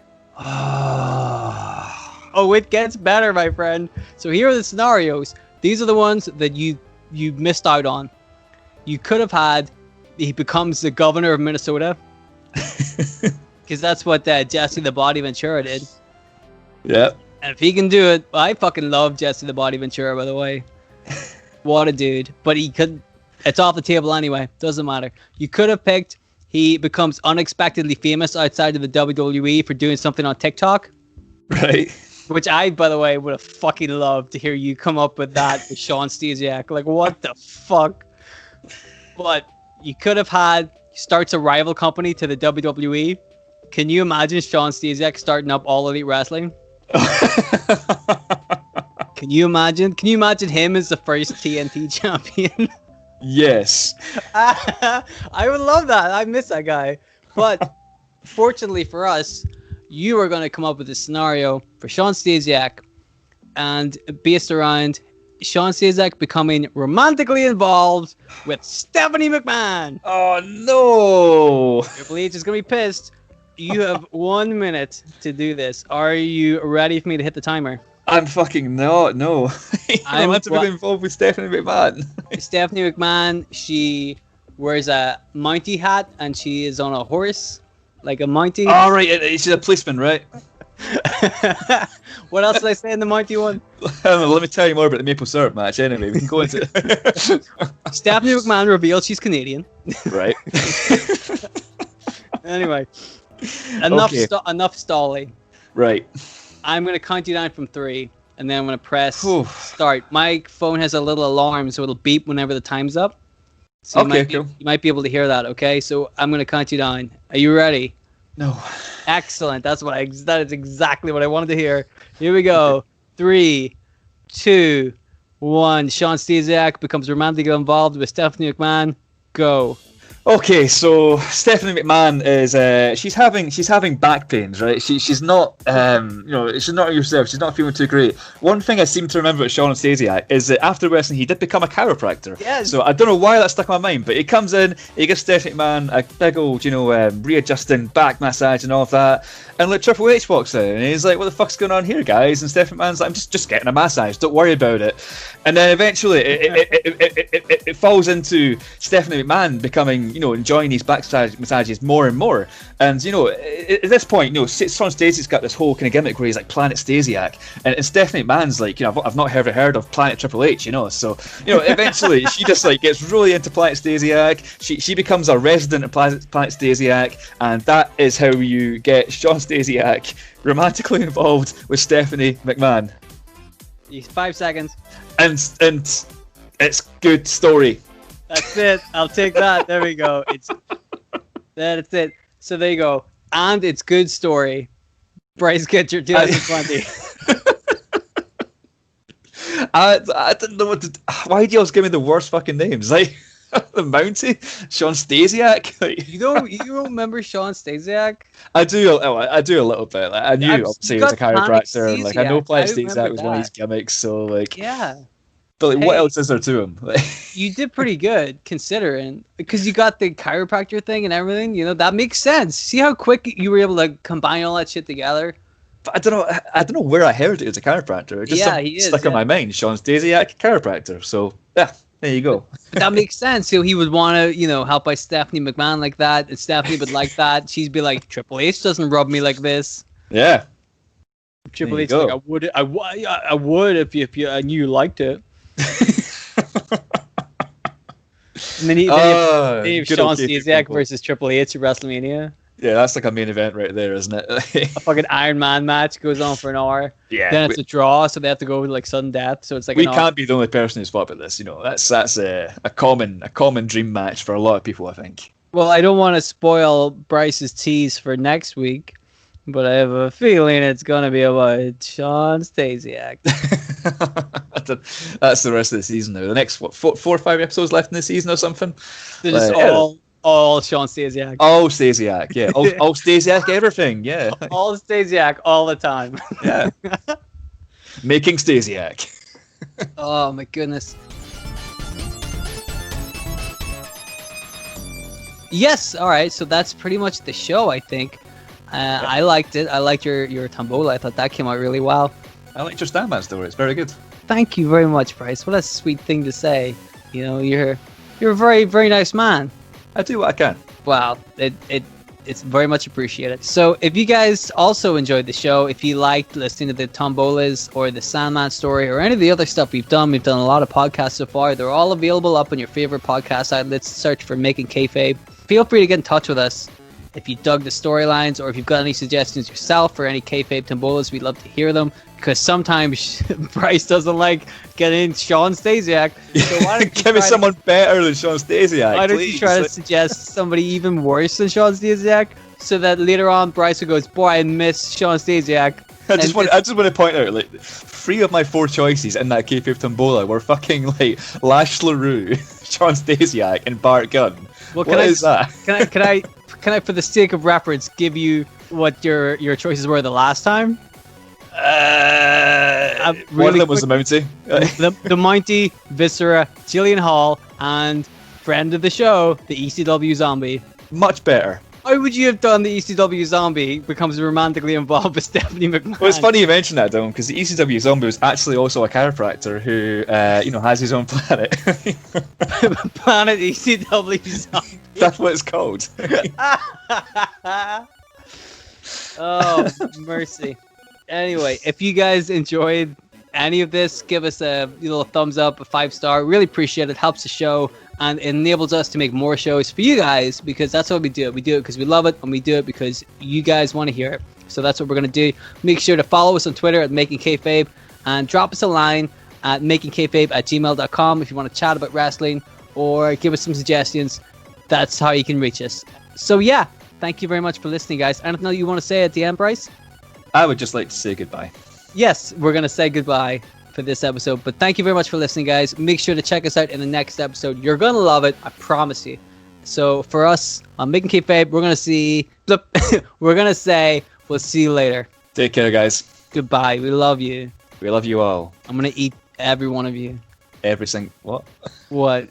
Oh, it gets better, my friend. So here are the scenarios. These are the ones that you missed out on. You could have had he becomes the governor of Minnesota. Because that's what Jesse the Body Ventura did. Yeah. And if he can do it, I fucking love Jesse the Body Ventura, by the way. What a dude. But he could... It's off the table anyway. Doesn't matter. You could have picked he becomes unexpectedly famous outside of the WWE for doing something on TikTok. Right. Which I, by the way, would have fucking loved to hear you come up with that with Sean Stasiak. Like, what the fuck? But you could have had... Starts a rival company to the WWE. Can you imagine Sean Stasiak starting up All Elite Wrestling? Can you imagine? Can you imagine him as the first TNT champion? Yes. I would love that. I miss that guy. But fortunately for us, you are going to come up with a scenario for Sean Stasiak and based around Sean Stasiak becoming romantically involved with Stephanie McMahon. Oh, no. Triple H is going to be pissed. You have 1 minute to do this. Are you ready for me to hit the timer? I'm fucking not. No. I'm meant to be involved with Stephanie McMahon. Stephanie McMahon, she wears a Mountie hat and she is on a horse, like a Mountie. Oh, right. She's a policeman, right? What else did I say in the Mountie one? Let me tell you more about the maple syrup match. Anyway, we can go into it. Stephanie McMahon revealed she's Canadian. Right. Anyway, enough stalling. Right. I'm going to count you down from 3, and then I'm going to press start. My phone has a little alarm, so it'll beep whenever the time's up. So cool. You might be able to hear that, okay? So I'm going to count you down. Are you ready? No. Excellent. That is exactly what I wanted to hear. Here we go. 3, 2, 1. Sean Stasiak becomes romantically involved with Stephanie McMahon. Go. Okay, so Stephanie McMahon is she's having back pains, right? She's not she's not herself. She's not feeling too great. One thing I seem to remember about Sean Stasiak is that after wrestling he did become a chiropractor. Yes. So I don't know why that stuck in my mind, but he comes in, he gives Stephanie McMahon a big old readjusting back massage and all of that, and like Triple H walks in and he's like, "What the fuck's going on here, guys?" And Stephanie McMahon's like, "I'm just getting a massage. Don't worry about it." And then eventually it falls into Stephanie McMahon becoming, enjoying these back massages more and more. And, at this point, Sean Stasiak's got this whole kind of gimmick where he's like Planet Stasiak. And Stephanie McMahon's like, I've not ever heard of Planet Triple H, So, eventually she just like gets really into Planet Stasiak. She becomes a resident of Planet Stasiak. And that is how you get Sean Stasiak romantically involved with Stephanie McMahon. 5 seconds. And it's good story. That's it. I'll take that. There we go. That's it. So there you go. And it's good story. Bryce Kitcher 2020. I didn't know what to. Why do you always give me the worst fucking names? Like the Mountie, Sean Stasiak. Like, You don't remember Sean Stasiak? I do a little bit. Like, I knew obviously he was a chiropractor. And, like I know Planet Stasiak was one of his gimmicks. So like yeah. But like, what else is there to him? Like, you did pretty good considering, because you got the chiropractor thing and everything. That makes sense. See how quick you were able to combine all that shit together. But I don't know where I heard it as a chiropractor. It just stuck in my mind. Sean Stasiak, chiropractor. So yeah, there you go. But that makes sense. So he would want to, help by Stephanie McMahon like that, and Stephanie would like that. She'd be like, Triple H doesn't rub me like this. Yeah. Triple H like, I would if I knew you liked it. And then you have Sean Stasiak versus Triple H at WrestleMania. Yeah, that's like a main event right there, isn't it? A fucking Iron Man match goes on for an hour. Yeah. Then it's a draw, so they have to go with like sudden death. So it's like we can't be the only person who's fought about this. That's a common dream match for a lot of people, I think. Well, I don't want to spoil Bryce's tease for next week, but I have a feeling it's gonna be about Sean Stasiak. That's the rest of the season now. The next 4 or 5 episodes left in the season or something. They're just all Sean Stasiak. All Stasiak, yeah. All Stasiak, everything, yeah. All Stasiak all the time. Yeah. Making Stasiak. Oh my goodness. Yes, all right. So that's pretty much the show, I think. I liked it. I liked your tombola. I thought that came out really well. I liked your Sandman story. It's very good. Thank you very much, Bryce. What a sweet thing to say. You're a very, very nice man. I do what I can. Wow, it's very much appreciated. So if you guys also enjoyed the show, if you liked listening to the tombolas or the Sandman story or any of the other stuff we've done a lot of podcasts so far. They're all available up on your favorite podcast outlets. Search for Making Kayfabe. Feel free to get in touch with us. If you dug the storylines or if you've got any suggestions yourself for any kayfabe tombolas, we'd love to hear them, because sometimes Bryce doesn't like getting Sean Stasiak. So why don't you give me someone better than Sean Stasiak? Why don't you try to suggest somebody even worse than Sean Stasiak, so that later on Bryce goes, "Boy, I miss Sean Stasiak." I just want to point out, like, 3 of my 4 choices in that kayfabe tombola were fucking like Lash LaRue, Sean Stasiak, and Bart Gunn. Well, what is that? Can I, for the sake of reference, give you what your choices were the last time? One of them was the Mountie. the Mountie, Viscera, Jillian Hall, and friend of the show, the ECW Zombie. Much better. How would you have done the ECW Zombie becomes romantically involved with Stephanie McMahon? Well, it's funny you mention that, Dylan, because the ECW Zombie was actually also a chiropractor who, has his own planet. Planet ECW Zombie. That's what it's called. Oh, mercy. Anyway, if you guys enjoyed any of this, give us a little thumbs up, a 5-star. Really appreciate it. Helps the show and it enables us to make more shows for you guys, because that's what we do. We do it because we love it, and we do it because you guys want to hear it. So that's what we're going to do. Make sure to follow us on Twitter at Making Kayfabe, and drop us a line at makingkayfabe@gmail.com if you want to chat about wrestling or give us some suggestions. That's how you can reach us. So yeah, thank you very much for listening, guys. Anything you want to say at the end, Bryce? I would just like to say goodbye. Yes, we're going to say goodbye for this episode, but thank you very much for listening, guys. Make sure to check us out in the next episode. You're going to love it, I promise you. So for us on Making Kayfabe, we're gonna say we'll see you later. Take care, guys. Goodbye. We love you. We love you all. I'm gonna eat every one of you. Every single what? What?